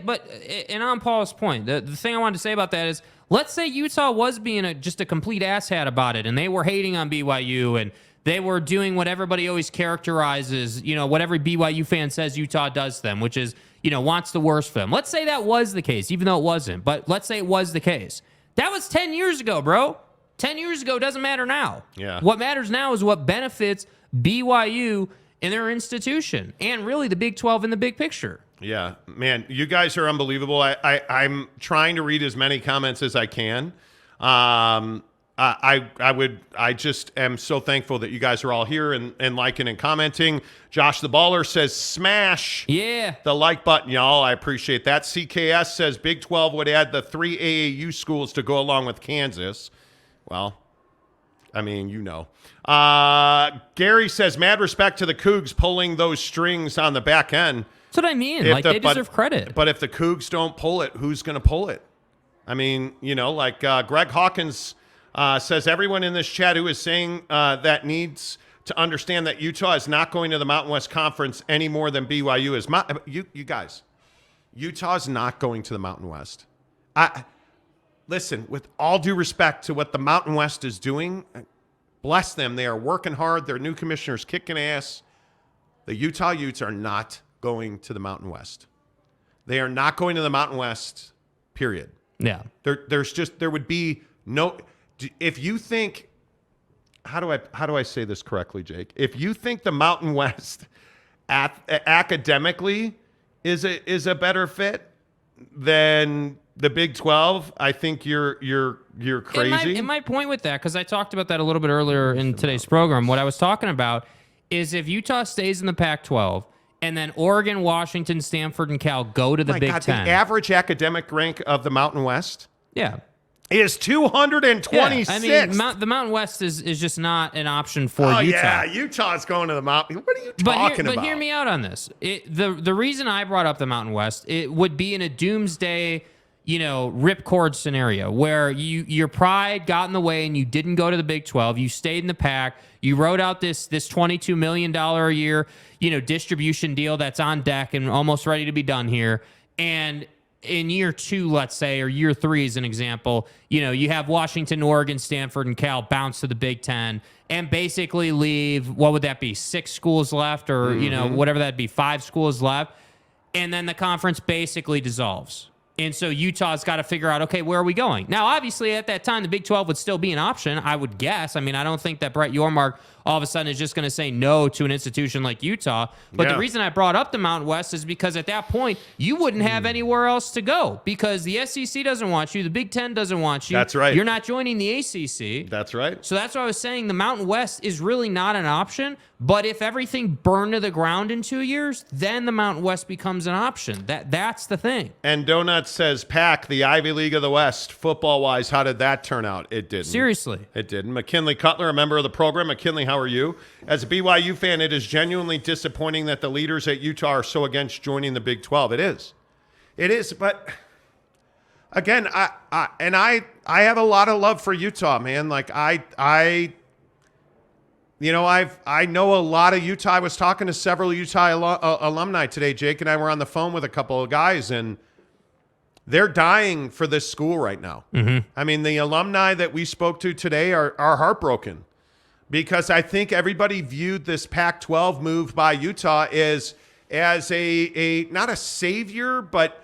and on Paul's point, the thing I wanted to say about that is, let's say Utah was being just a complete asshat about it, and they were hating on BYU, and they were doing what everybody always characterizes, what every BYU fan says Utah does to them, which is, wants the worst for them. Let's say that was the case, even though it wasn't. But let's say it was the case. That was 10 years ago, bro. 10 years ago doesn't matter now. Yeah. What matters now is what benefits BYU and their institution, and really the Big 12 in the big picture. Yeah, man, you guys are unbelievable. I'm trying to read as many comments as I can. I just am so thankful that you guys are all here and liking and commenting. Josh the Baller says, smash the like button, y'all. I appreciate that. CKS says Big 12 would add the 3 AAU schools to go along with Kansas. Well, I mean, Gary says, mad respect to the Cougs pulling those strings on the back end. That's what I mean. They deserve credit. But if the Cougs don't pull it, who's going to pull it? I mean, Greg Hawkins says, everyone in this chat who is saying that needs to understand that Utah is not going to the Mountain West Conference any more than BYU is. You guys, Utah is not going to the Mountain West. Listen, with all due respect to what the Mountain West is doing, bless them. They are working hard. Their new commissioner's kicking ass. The Utah Utes are not going to the Mountain West. They are not going to the Mountain West, period. Yeah. There would be no, if you think, how do I say this correctly, Jake? If you think the Mountain West academically is a better fit than the Big 12, I think you're crazy. And my point with that, because I talked about that a little bit earlier in today's program, what I was talking about is if Utah stays in the Pac-12 and then Oregon, Washington, Stanford, and Cal go to the Big Ten. The average academic rank of the Mountain West is 226. Yeah, I mean, the Mountain West is just not an option for Utah. Yeah, Utah's going to the Mountain. What are you talking about? But hear me out on this. The reason I brought up the Mountain West, it would be in a doomsday ripcord scenario where your pride got in the way and you didn't go to the Big 12. You stayed in the Pac. You wrote out this $22 million a year, distribution deal that's on deck and almost ready to be done here. And in year 2, let's say, or year 3 as an example, you have Washington, Oregon, Stanford, and Cal bounce to the Big 10 and basically leave, what would that be, 6 schools left or, whatever that'd be, 5 schools left. And then the conference basically dissolves. And so Utah's got to figure out, okay, where are we going? Now, obviously, at that time, the Big 12 would still be an option, I would guess. I mean, I don't think that Brett Yormark all of a sudden is just going to say no to an institution like Utah. But the reason I brought up the Mountain West is because at that point, you wouldn't have anywhere else to go because the SEC doesn't want you. The Big 10 doesn't want you. That's right. You're not joining the ACC. That's right. So that's why I was saying the Mountain West is really not an option. But if everything burned to the ground in 2 years, then the Mountain West becomes an option. That's the thing. And Donut says, Pac, the Ivy League of the West, football-wise, how did that turn out? It didn't. Seriously. It didn't. McKinley Cutler, a member of the program. McKinley, how are you? As a BYU fan, it is genuinely disappointing that the leaders at Utah are so against joining the Big 12. It is. It is, but again, I have a lot of love for Utah, man. Like I know a lot of Utah. I was talking to several Utah alumni today. Jake and I were on the phone with a couple of guys, and they're dying for this school right now. Mm-hmm. I mean, the alumni that we spoke to today are heartbroken because I think everybody viewed this Pac-12 move by Utah as a not a savior, but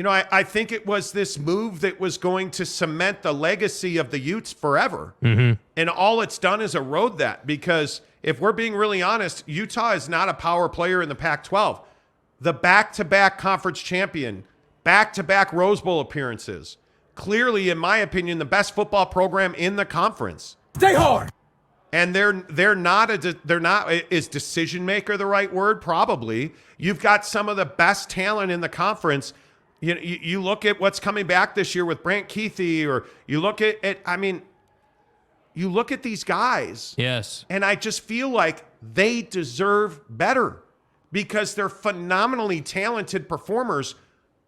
I think it was this move that was going to cement the legacy of the Utes forever. Mm-hmm. And all it's done is erode that because if we're being really honest, Utah is not a power player in the Pac-12. The back-to-back conference champion, back-to-back Rose Bowl appearances, clearly, in my opinion, the best football program in the conference. Stay hard. And they're not is decision maker the right word? Probably. You've got some of the best talent in the conference. You look at what's coming back this year with Brant Keithy, or you look at you look at these guys. Yes. And I just feel like they deserve better because they're phenomenally talented performers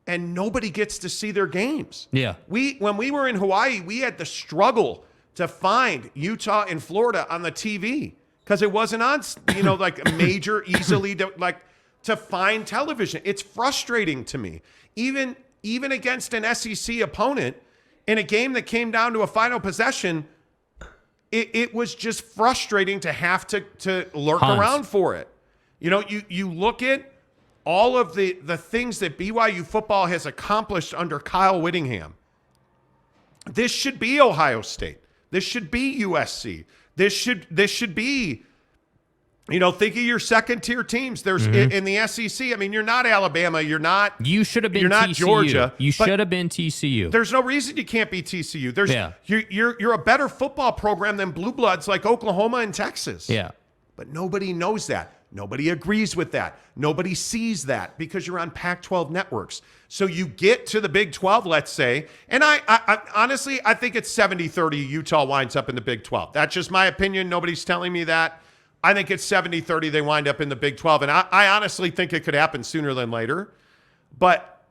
and nobody gets to see their games. Yeah. When we were in Hawaii, we had to struggle to find Utah and Florida on the TV because it wasn't on, like a major, easily to find television. It's frustrating to me. Even against an SEC opponent in a game that came down to a final possession, it was just frustrating to have to lurk around for it. You look at all of the things that BYU football has accomplished under Kyle Whittingham. This should be Ohio State. This should be USC. This should be, think of your second tier teams. There's in the SEC. I mean, you're not Alabama. You're not. You should have been. You're not TCU. Georgia. You should have been TCU. There's no reason you can't be TCU. You're a better football program than blue bloods like Oklahoma and Texas. Yeah. But nobody knows that. Nobody agrees with that. Nobody sees that because you're on Pac-12 networks. So you get to the Big 12, let's say, and I honestly, I think it's 70-30 Utah winds up in the Big 12. That's just my opinion. Nobody's telling me that. I think it's 70-30 they wind up in the Big 12, and I honestly think it could happen sooner than later. But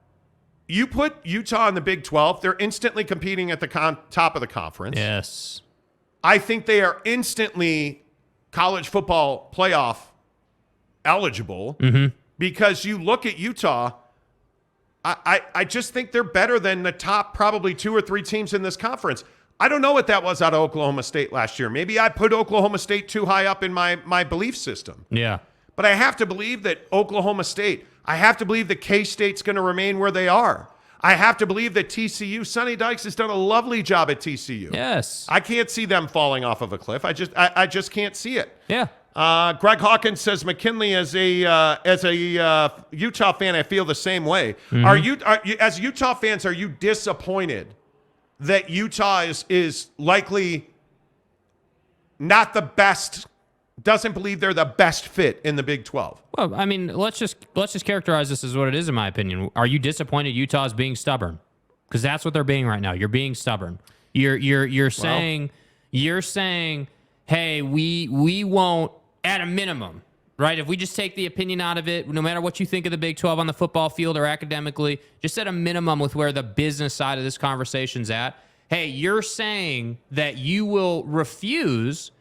you put Utah in the Big 12, they're instantly competing at the top of the conference. Yes. I think they are instantly college football playoff eligible because you look at Utah, I just think they're better than the top probably 2 or 3 teams in this conference. I don't know what that was out of Oklahoma State last year. Maybe I put Oklahoma State too high up in my belief system. Yeah. But I have to believe that Oklahoma State, I have to believe that K-State's going to remain where they are. I have to believe that TCU, Sonny Dykes has done a lovely job at TCU. Yes. I can't see them falling off of a cliff. I just can't see it. Yeah. Greg Hawkins says McKinley as a Utah fan, I feel the same way. Are you as Utah fans? Are you disappointed that Utah is likely not the best? Doesn't believe they're the best fit in the Big 12. Well, I mean, let's just characterize this as what it is, in my opinion. Are you disappointed Utah's being stubborn? Because that's what they're being right now. You're being stubborn. You're saying, hey, we won't. At a minimum, right? If we just take the opinion out of it, no matter what you think of the Big 12 on the football field or academically, just at a minimum with where the business side of this conversation's at, hey, you're saying that you will refuse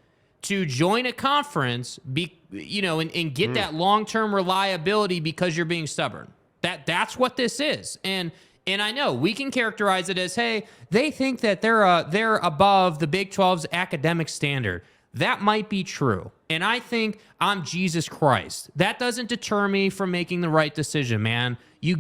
to join a conference, and get that long-term reliability because you're being stubborn. That's what this is. And I know we can characterize it as, hey, they think that they're above the Big 12's academic standard. That might be true. And I think I'm Jesus Christ. That doesn't deter me from making the right decision, man. You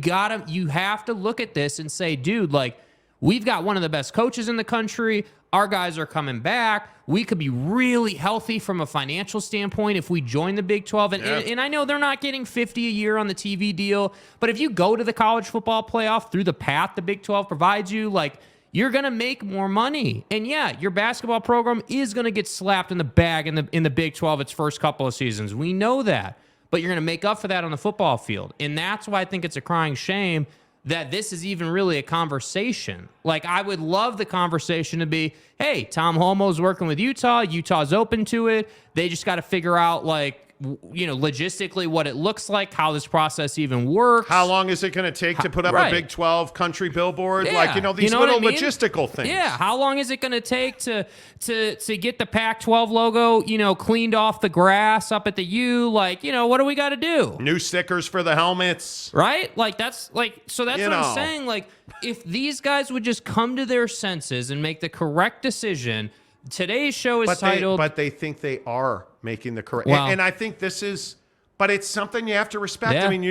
have to look at this and say, dude, like, we've got one of the best coaches in the country. Our guys are coming back. We could be really healthy from a financial standpoint if we join the Big 12. And I know they're not getting $50 a year on the TV deal, but if you go to the college football playoff through the path the Big 12 provides you, like, you're going to make more money. And yeah, your basketball program is going to get slapped in the bag in the Big 12 its first couple of seasons. We know that. But you're going to make up for that on the football field. And that's why I think it's a crying shame that this is even really a conversation. Like, I would love the conversation to be, hey, Tom Holmoe's working with Utah. Utah's open to it. They just got to figure out, like, logistically what it looks like, how this process even works. How long is it going to take to put up a Big 12 country billboard? Yeah. Like, these little logistical things. Yeah. How long is it going to take to get the Pac-12 logo, cleaned off the grass up at the U? Like, what do we got to do? New stickers for the helmets. Right? Like, that's what I'm saying. Like, if these guys would just come to their senses and make the correct decision. Today's show is titled... But they think they are making the correct... Well, and I think this is... But it's something you have to respect. Yeah. I mean,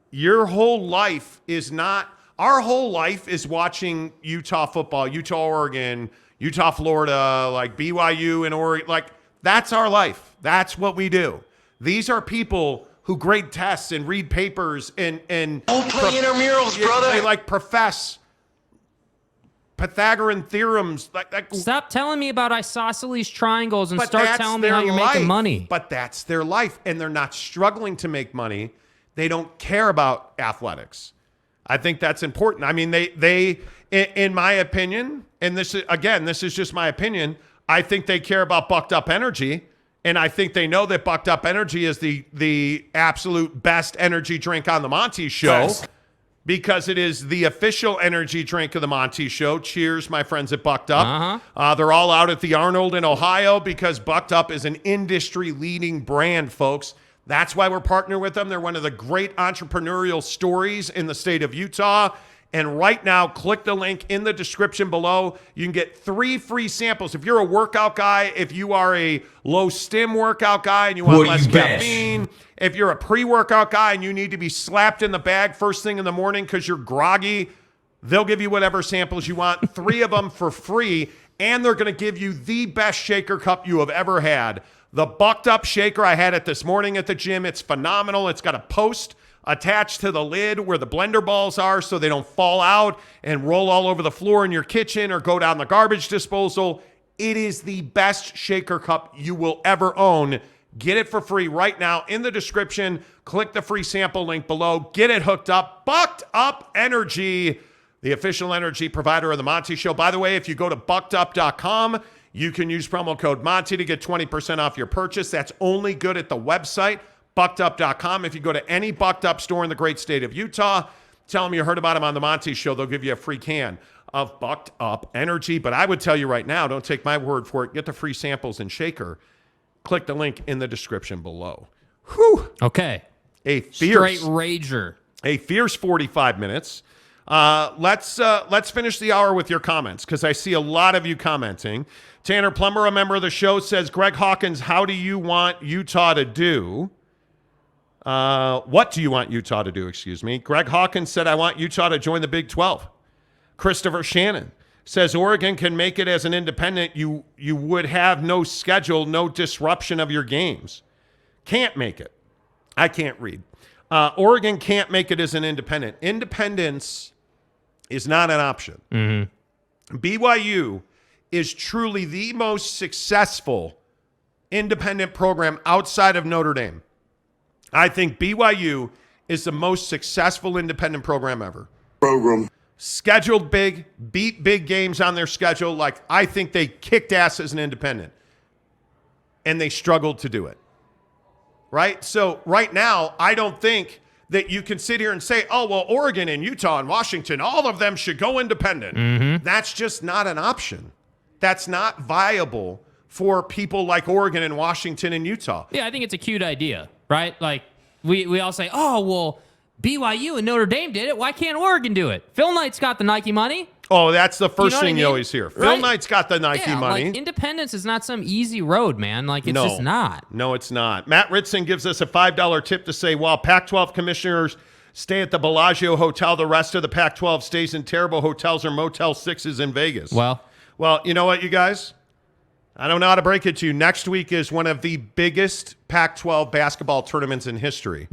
your whole life is not... Our whole life is watching Utah football, Utah, Oregon, Utah, Florida, like BYU and Oregon. Like, that's our life. That's what we do. These are people who grade tests and read papers and don't play intramurals, brother. They, profess... Pythagorean theorems. Stop telling me about isosceles triangles and start telling me how you're making money. But that's their life, and they're not struggling to make money. They don't care about athletics. I think that's important. I mean, they in my opinion, and this is just my opinion, I think they care about Bucked Up Energy, and I think they know that Bucked Up Energy is the absolute best energy drink on the Monty Show. Yes. because it is the official energy drink of the Monty Show. Cheers, my friends at Bucked Up. They're all out at the Arnold in Ohio because Bucked Up is an industry-leading brand, folks. That's why we're partnering with them. They're one of the great entrepreneurial stories in the state of Utah. And right now, click the link in the description below. You can get 3 free samples. If you're a workout guy, if you are a low-stim workout guy and you want less caffeine, if you're a pre-workout guy and you need to be slapped in the bag first thing in the morning because you're groggy, they'll give you whatever samples you want, 3 of them for free, and they're going to give you the best shaker cup you have ever had. The Bucked Up shaker, I had it this morning at the gym. It's phenomenal. It's got a post attached to the lid where the blender balls are so they don't fall out and roll all over the floor in your kitchen or go down the garbage disposal. It is the best shaker cup you will ever own. Get it for free right now in the description. Click the free sample link below. Get it hooked up. Bucked Up Energy, the official energy provider of the Monty Show. By the way, if you go to buckedup.com, you can use promo code Monty to get 20% off your purchase. That's only good at the website, buckedup.com. If you go to any Bucked Up store in the great state of Utah, tell them you heard about them on the Monty Show. They'll give you a free can of Bucked Up Energy. But I would tell you right now, don't take my word for it. Get the free samples and shaker. Click the link in the description below. Whew. Okay. A fierce, straight rager. A fierce 45 minutes. Let's finish the hour with your comments because I see a lot of you commenting. Tanner Plummer, a member of the show, says, Greg Hawkins, how do you want Utah to do? What do you want Utah to do? Excuse me. Greg Hawkins said, I want Utah to join the Big 12. Christopher Shannon says, Oregon can make it as an independent. You would have no schedule, no disruption of your games. Can't make it. I can't read. Oregon can't make it as an independent. Independence is not an option. BYU is truly the most successful independent program outside of Notre Dame. I think BYU is the most successful independent program ever. Scheduled big, beat big games on their schedule. Like, I think they kicked ass as an independent. And they struggled to do it. Right? So right now, I don't think that you can sit here and say, oh, well, Oregon and Utah and Washington, all of them should go independent. That's just not an option. That's not viable for people like Oregon and Washington and Utah. Yeah, I think it's a cute idea, right? Like, we all say, oh, well, BYU and Notre Dame did it. Why can't Oregon do it? Phil Knight's got the Nike money. Oh, that's the first thing you mean? always hear. Right? Phil Knight's got the Nike money. Like, independence is not some easy road, man. Like, it's just not. No, it's not. Matt Ritson gives us a $5 tip to say, while Pac-12 commissioners stay at the Bellagio Hotel, the rest of the Pac-12 stays in terrible hotels or Motel 6s in Vegas. Well, you know what, you guys? I don't know how to break it to you. Next week is one of the biggest Pac-12 basketball tournaments in history.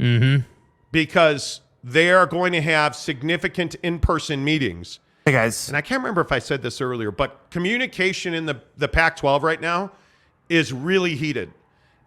Because they are going to have significant in-person meetings. Hey, guys. And I can't remember if I said this earlier, but communication in the Pac-12 right now is really heated.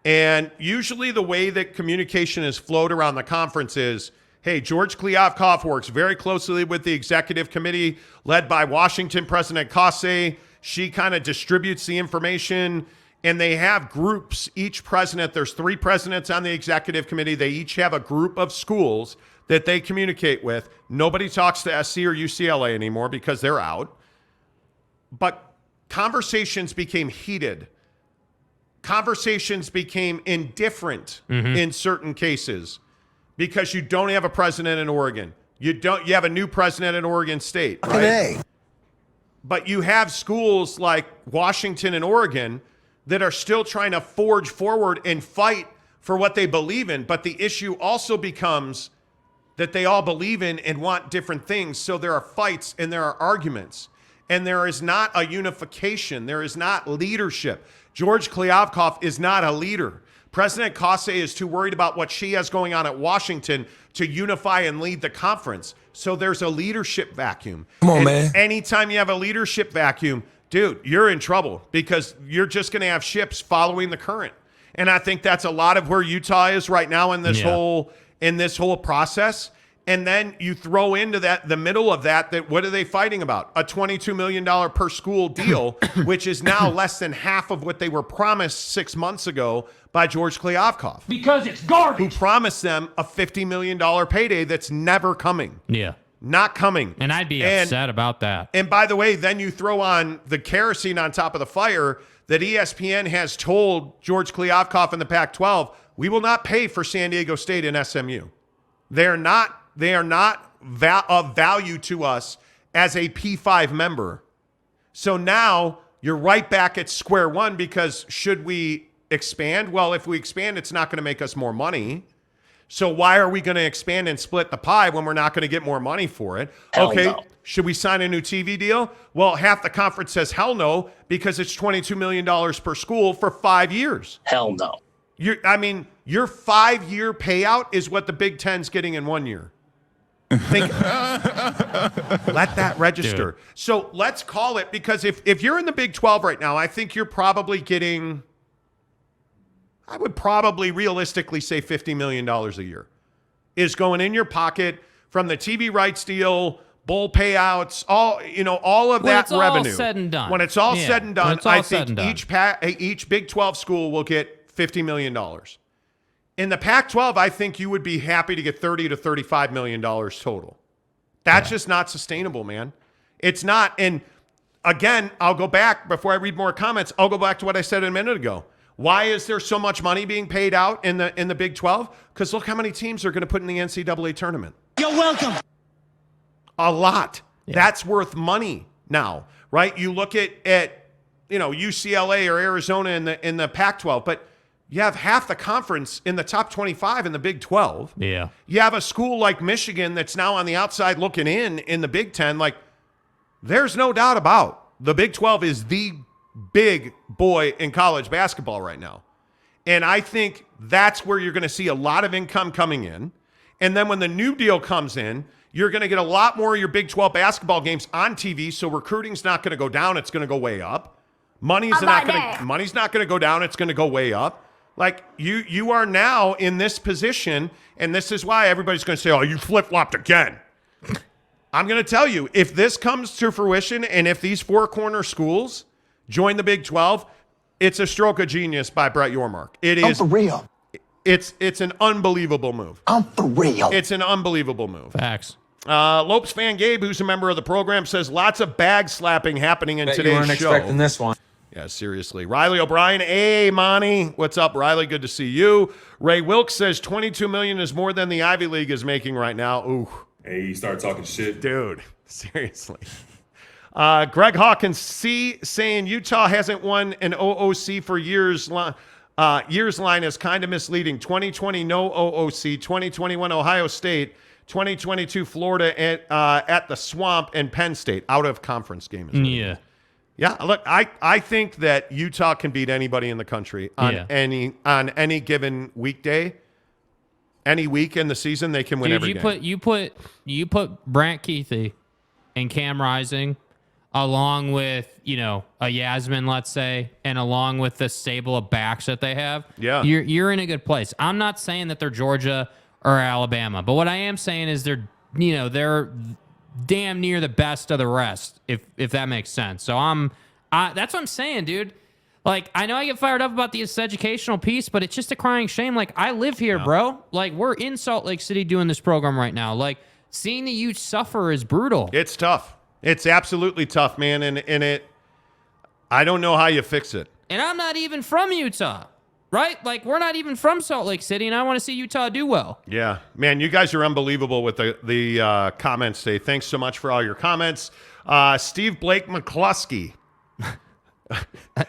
And usually the way that communication is flowed around the conference is, hey, George Kliavkoff works very closely with the executive committee led by Washington President Kase. She kind of distributes the information, and they have groups. Each president, there's 3 presidents on the executive committee. They each have a group of schools that they communicate with. Nobody talks to SC or UCLA anymore because they're out. But conversations became heated. Conversations became indifferent in certain cases because you don't have a president in Oregon. You have a new president in Oregon State, right? Today. But you have schools like Washington and Oregon that are still trying to forge forward and fight for what they believe in. But the issue also becomes that they all believe in and want different things. So there are fights and there are arguments. And there is not a unification. There is not leadership. George Kliavkoff is not a leader. President Kase is too worried about what she has going on at Washington to unify and lead the conference. So there's a leadership vacuum. Come on, man. Anytime you have a leadership vacuum, dude, you're in trouble because you're just going to have ships following the current. And I think that's a lot of where Utah is right now in this whole process. And then you throw into that, the middle of that what are they fighting about? A $22 million per school deal, which is now less than half of what they were promised 6 months ago by George Kliavkoff. Because it's garbage. Who promised them a $50 million payday that's never coming. Yeah. Not coming. And I'd be upset about that. And by the way, then you throw on the kerosene on top of the fire that ESPN has told George Kliavkoff in the Pac-12, we will not pay for San Diego State and SMU. They are not of value to us as a P5 member. So now you're right back at square one because should we expand? Well, if we expand, it's not going to make us more money. So why are we going to expand and split the pie when we're not going to get more money for it? Hell Okay, no. should we sign a new TV deal? Well, half the conference says hell no because it's $22 million per school for 5 years. Hell no. Your 5-year payout is what the Big Ten's getting in 1 year. Let that register. Dude. So let's call it, because if you're in the Big 12 right now, I think you're probably getting, I would probably realistically say $50 million a year is going in your pocket from the TV rights deal, bowl payouts, all of When that it's all revenue. said and done. When it's all Yeah, said and when done, it's all I said think and done. each Big 12 school will get $50 million. In the Pac-12, I think you would be happy to get $30 to $35 million total. That's just not sustainable, man. It's not. And again, I'll go back before I read more comments. I'll go back to what I said a minute ago. Why is there so much money being paid out in the Big 12? Because look how many teams are going to put in the NCAA tournament. You're welcome. A lot. Yeah. That's worth money now, right? You look at UCLA or Arizona in the Pac-12, but you have half the conference in the top 25 in the Big 12. Yeah. You have a school like Michigan that's now on the outside looking in the Big 10. Like, there's no doubt about the Big 12 is the big boy in college basketball right now. And I think that's where you're going to see a lot of income coming in. And then when the new deal comes in, you're going to get a lot more of your Big 12 basketball games on TV. So recruiting's not going to go down. It's going to go way up. Money's not going to go down. It's going to go way up. Like, you are now in this position, and this is why everybody's going to say, oh, you flip-flopped again. I'm going to tell you, if this comes to fruition and if these four-corner schools join the Big 12, it's a stroke of genius by Brett Yormark. It is. I'm for real. It's an unbelievable move. I'm for real. It's an unbelievable move. Facts. Lopes fan Gabe, who's a member of the program, says lots of bag slapping happening in Bet today's you weren't show. expecting this one. Yeah, seriously. Riley O'Brien, hey, Monty. What's up, Riley? Good to see you. Ray Wilkes says $22 million is more than the Ivy League is making right now. Ooh. Hey, you start talking shit. Dude, seriously. Greg Hawkins, saying Utah hasn't won an OOC for years. Years line is kind of misleading. 2020, no OOC. 2021, Ohio State. 2022, Florida at the Swamp, and Penn State. Out of conference game. Yeah. Yeah, look, I think that Utah can beat anybody in the country on any given weekday, any week in the season. They can win every game. You put Brant Keithy and Cam Rising along with a Yasmin, let's say, and along with the stable of backs that they have. Yeah, you're in a good place. I'm not saying that they're Georgia or Alabama, but what I am saying is they're damn near the best of the rest, if that makes sense. So that's what I'm saying, dude. Like, I know I get fired up about this educational piece, but it's just a crying shame. Like, I live here, bro. Like, we're in Salt Lake City doing this program right now. Like, seeing the Utes suffer is brutal. It's tough. It's absolutely tough, man. And I don't know how you fix it. And I'm not even from Utah, right? Like, we're not even from Salt Lake City, and I want to see Utah do well. Yeah, man, you guys are unbelievable with the comments today. Thanks so much for all your comments. Steve Blake McCluskey.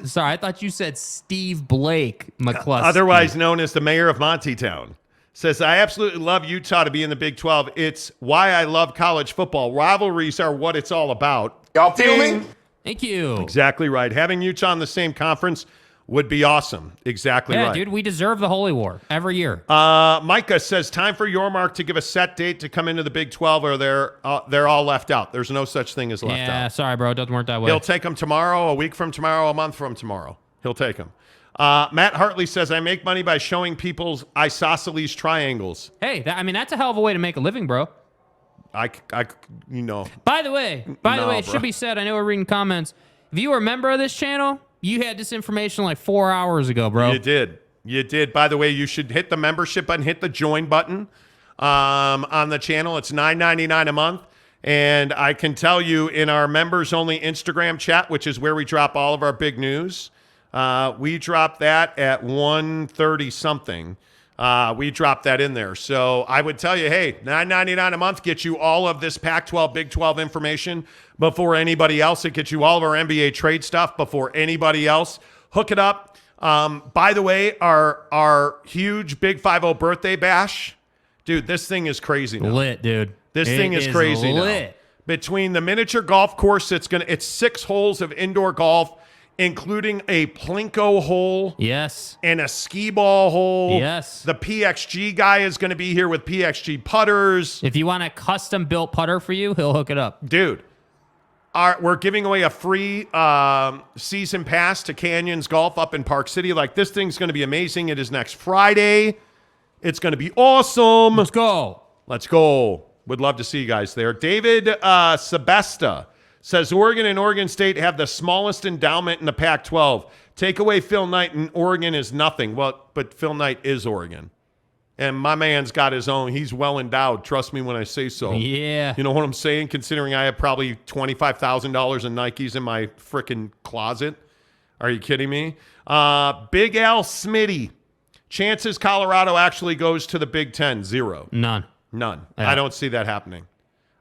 Sorry, I thought you said Steve Blake McCluskey. Otherwise known as the mayor of Montytown. Says, I absolutely love Utah to be in the Big 12. It's why I love college football. Rivalries are what it's all about. Y'all feel me? Thank you. Exactly right. Having Utah in the same conference would be awesome. Exactly right. Yeah, dude, we deserve the Holy War every year. Micah says, time for Yormark to give a set date to come into the Big 12 or they're all left out. There's no such thing as left out. Yeah, sorry, bro. It doesn't work that way. He'll take them tomorrow, a week from tomorrow, a month from tomorrow. He'll take them. Matt Hartley says, I make money by showing people's isosceles triangles. Hey, that's a hell of a way to make a living, bro. By the way, it should be said, I know we're reading comments. If you were a member of this channel, you had this information like 4 hours ago, bro. You did. By the way, you should hit the membership button, hit the join button on the channel. It's $9.99 a month. And I can tell you in our members-only Instagram chat, which is where we drop all of our big news, we dropped that at 1:30 something. We dropped that in there. So I would tell you, hey, $9.99 a month gets you all of this Pac-12, Big 12 information before anybody else. It gets you all of our NBA trade stuff before anybody else. Hook it up. By the way, our huge Big 5-0 birthday bash, dude, this thing is crazy now. Lit, dude. This thing is crazy lit. now. Between the miniature golf course, it's 6 holes of indoor golf, including a Plinko hole. Yes. And a skee ball hole. Yes. The PXG guy is going to be here with PXG putters. If you want a custom-built putter for you, he'll hook it up. Dude, we're giving away a free season pass to Canyons Golf up in Park City. Like, this thing's going to be amazing. It is next Friday. It's going to be awesome. Let's go. Let's go. Would love to see you guys there. David Sebesta says Oregon and Oregon State have the smallest endowment in the Pac-12. Take away Phil Knight and Oregon is nothing. Well, but Phil Knight is Oregon. And my man's got his own. He's well endowed. Trust me when I say so. Yeah. You know what I'm saying? Considering I have probably $25,000 in Nikes in my freaking closet. Are you kidding me? Big Al Smitty. Chances Colorado actually goes to the Big Ten? 0. None. Yeah. Yeah. I don't see that happening.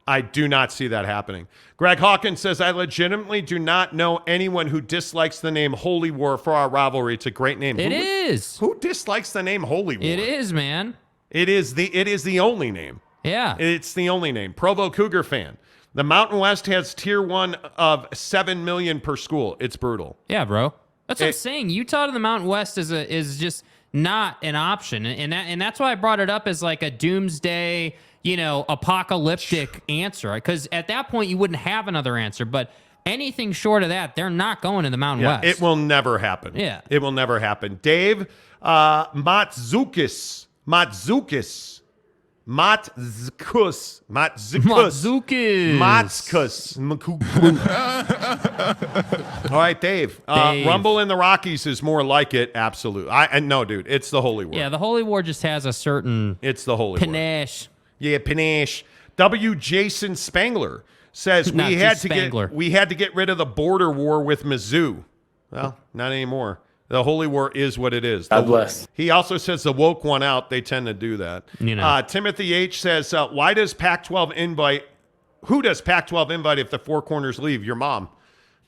I do not see that happening. Greg Hawkins says, I legitimately do not know anyone who dislikes the name Holy War for our rivalry. It's a great name. It is. Who dislikes the name Holy War? It is, man. It is the only name. Yeah. It's the only name. Provo Cougar fan. The Mountain West has tier 1 of 7 million per school. It's brutal. Yeah, bro. That's what I'm saying. Utah to the Mountain West is just not an option. And that's why I brought it up as like a doomsday, apocalyptic answer. Because at that point, you wouldn't have another answer. But anything short of that, they're not going to the Mountain West. It will never happen. Yeah. It will never happen. Dave Matzukis. All right, Dave. Rumble in the Rockies is more like it. Absolute. No, dude. It's the Holy War. Yeah, the Holy War just has a certain It's the Holy War. panache. Yeah, panache. W. Jason Spangler says Not we had just to Spangler. get rid of the border war with Mizzou. Well, not anymore. The Holy War is what it is. God bless. He also says the woke one out. They tend to do that. Timothy H. says, why does Pac-12 invite? Who does Pac-12 invite if the Four Corners leave? Your mom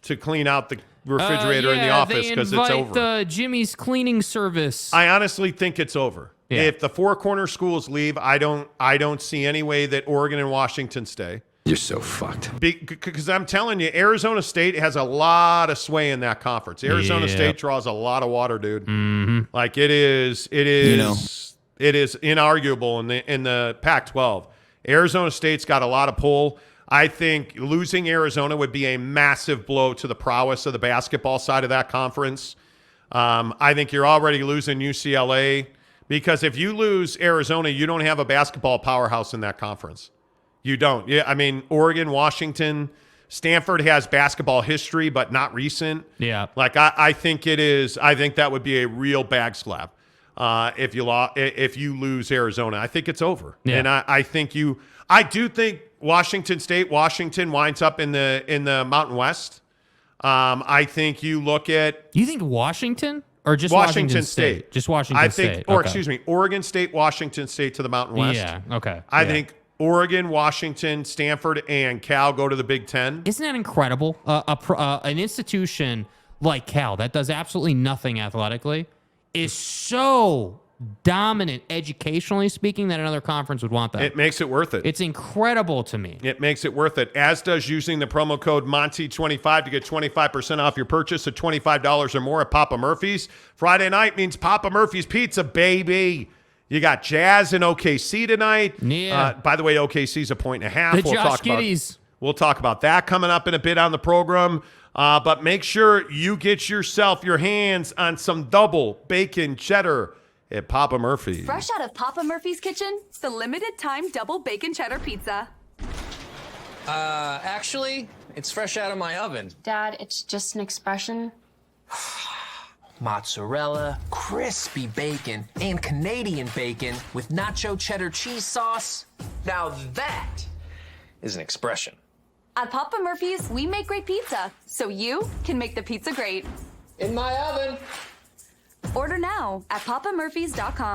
to clean out the refrigerator in the office because it's over. The Jimmy's cleaning service. I honestly think it's over. Yeah. If the Four Corner schools leave, I don't see any way that Oregon and Washington stay. You're so fucked. Because I'm telling you, Arizona State has a lot of sway in that conference. Arizona State draws a lot of water, dude. Mm-hmm. Like it is inarguable in the Pac-12. Arizona State's got a lot of pull. I think losing Arizona would be a massive blow to the prowess of the basketball side of that conference. I think you're already losing UCLA because if you lose Arizona, you don't have a basketball powerhouse in that conference. You don't. Yeah, I mean, Oregon, Washington, Stanford has basketball history, but not recent. Yeah. Like I think it is. I think that would be a real bag slap if you lose Arizona. I think it's over. Yeah. And I do think Washington winds up in the Mountain West. I think you look at. You think Washington or just Washington State? Just Washington State. Excuse me, Oregon State, Washington State to the Mountain West. Yeah. Okay. I think Oregon, Washington, Stanford, and Cal go to the Big Ten. Isn't that incredible? An institution like Cal that does absolutely nothing athletically is so dominant educationally speaking that another conference would want that. It makes it worth it. It's incredible to me. It makes it worth it, as does using the promo code Monty25 to get 25% off your purchase of $25 or more at Papa Murphy's. Friday night means Papa Murphy's Pizza, baby. You got Jazz and OKC tonight. Yeah. By the way, OKC's 1.5. The Josh Giddies. We'll talk about that coming up in a bit on the program. But make sure you get your hands on some double bacon cheddar at Papa Murphy's. Fresh out of Papa Murphy's kitchen, the limited time double bacon cheddar pizza. Actually, it's fresh out of my oven. Dad, it's just an expression. Mozzarella, crispy bacon, and Canadian bacon with nacho cheddar cheese sauce. Now that is an expression. At Papa Murphy's, we make great pizza, so you can make the pizza great. In my oven. Order now at papamurphys.com.